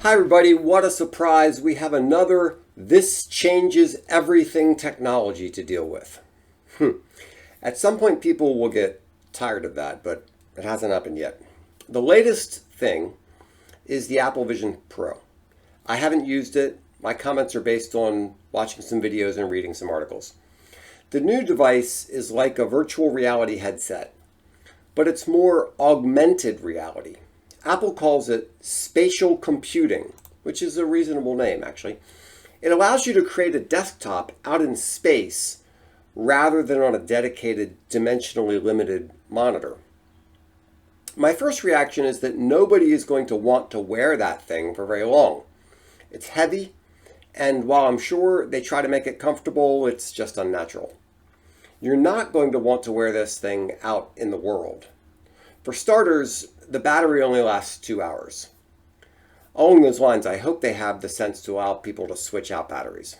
Hi everybody, what a surprise. We have another This Changes Everything technology to deal with. At some point people will get tired of that, but it hasn't happened yet. The latest thing is the Apple Vision Pro. I haven't used it. My comments are based on watching some videos and reading some articles. The new device is like a virtual reality headset, but it's more augmented reality. Apple calls it spatial computing, which is a reasonable name, actually. It allows you to create a desktop out in space rather than on a dedicated, dimensionally limited monitor. My first reaction is that nobody is going to want to wear that thing for very long. It's heavy, and while I'm sure they try to make it comfortable, it's just unnatural. You're not going to want to wear this thing out in the world. For starters, the battery only lasts 2 hours. Along those lines, I hope they have the sense to allow people to switch out batteries.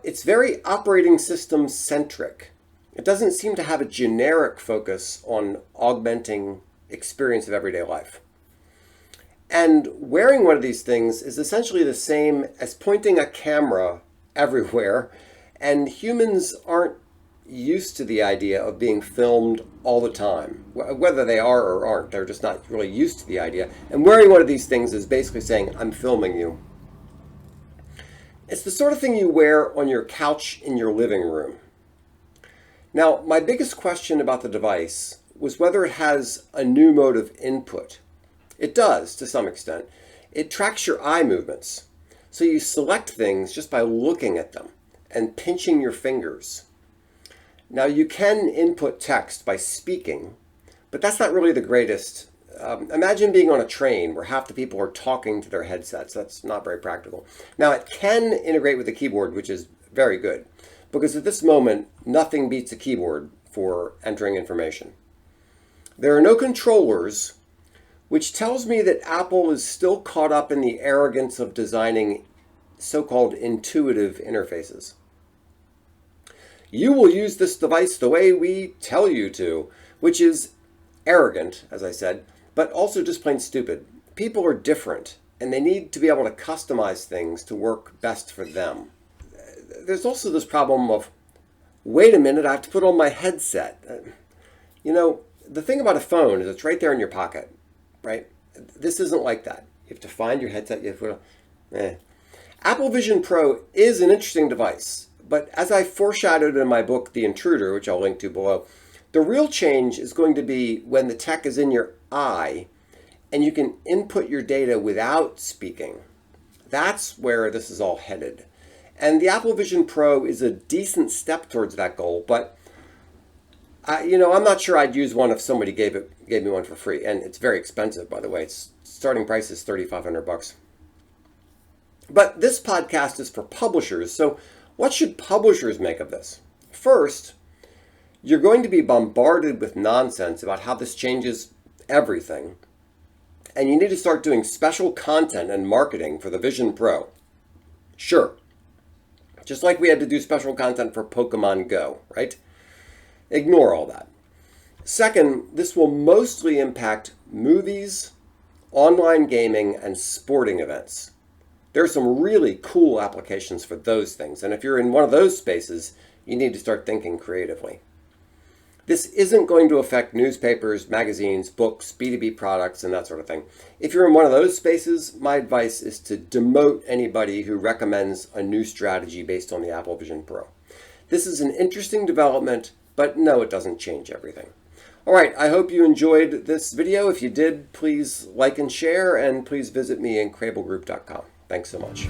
It's very operating system centric. It doesn't seem to have a generic focus on augmenting experience of everyday life. And wearing one of these things is essentially the same as pointing a camera everywhere, and humans aren't used to the idea of being filmed all the time. Whether they are or aren't, they're just not really used to the idea. And wearing one of these things is basically saying, I'm filming you. It's the sort of thing you wear on your couch in your living room. Now, my biggest question about the device was whether it has a new mode of input. It does, to some extent. It tracks your eye movements. So you select things just by looking at them and pinching your fingers. Now, you can input text by speaking, but that's not really the greatest. Imagine being on a train where half the people are talking to their headsets. That's not very practical. Now, it can integrate with the keyboard, which is very good, because at this moment, nothing beats a keyboard for entering information. There are no controllers, which tells me that Apple is still caught up in the arrogance of designing so-called intuitive interfaces. You will use this device the way we tell you to, which is arrogant, as I said, but also just plain stupid. People are different, and they need to be able to customize things to work best for them. There's also this problem of, wait a minute, I have to put on my headset. You know, the thing about a phone is it's right there in your pocket, right? This isn't like that. You have to find your headset. You have to put Apple Vision Pro is an interesting device. But as I foreshadowed in my book, The Intruder, which I'll link to below, the real change is going to be when the tech is in your eye and you can input your data without speaking. That's where this is all headed. And the Apple Vision Pro is a decent step towards that goal, but I'm not sure I'd use one if somebody gave me one for free. And it's very expensive, by the way. Its starting price is $3,500. But this podcast is for publishers, so what should publishers make of this? First, you're going to be bombarded with nonsense about how this changes everything. And you need to start doing special content and marketing for the Vision Pro. Sure. Just like we had to do special content for Pokemon Go, right? Ignore all that. Second, this will mostly impact movies, online gaming, and sporting events. There are some really cool applications for those things, and if you're in one of those spaces, you need to start thinking creatively. This isn't going to affect newspapers, magazines, books, B2B products, and that sort of thing. If you're in one of those spaces, my advice is to demote anybody who recommends a new strategy based on the Apple Vision Pro. This is an interesting development, but no, it doesn't change everything. All right, I hope you enjoyed this video. If you did, please like and share, and please visit me in crablegroup.com. Thanks so much.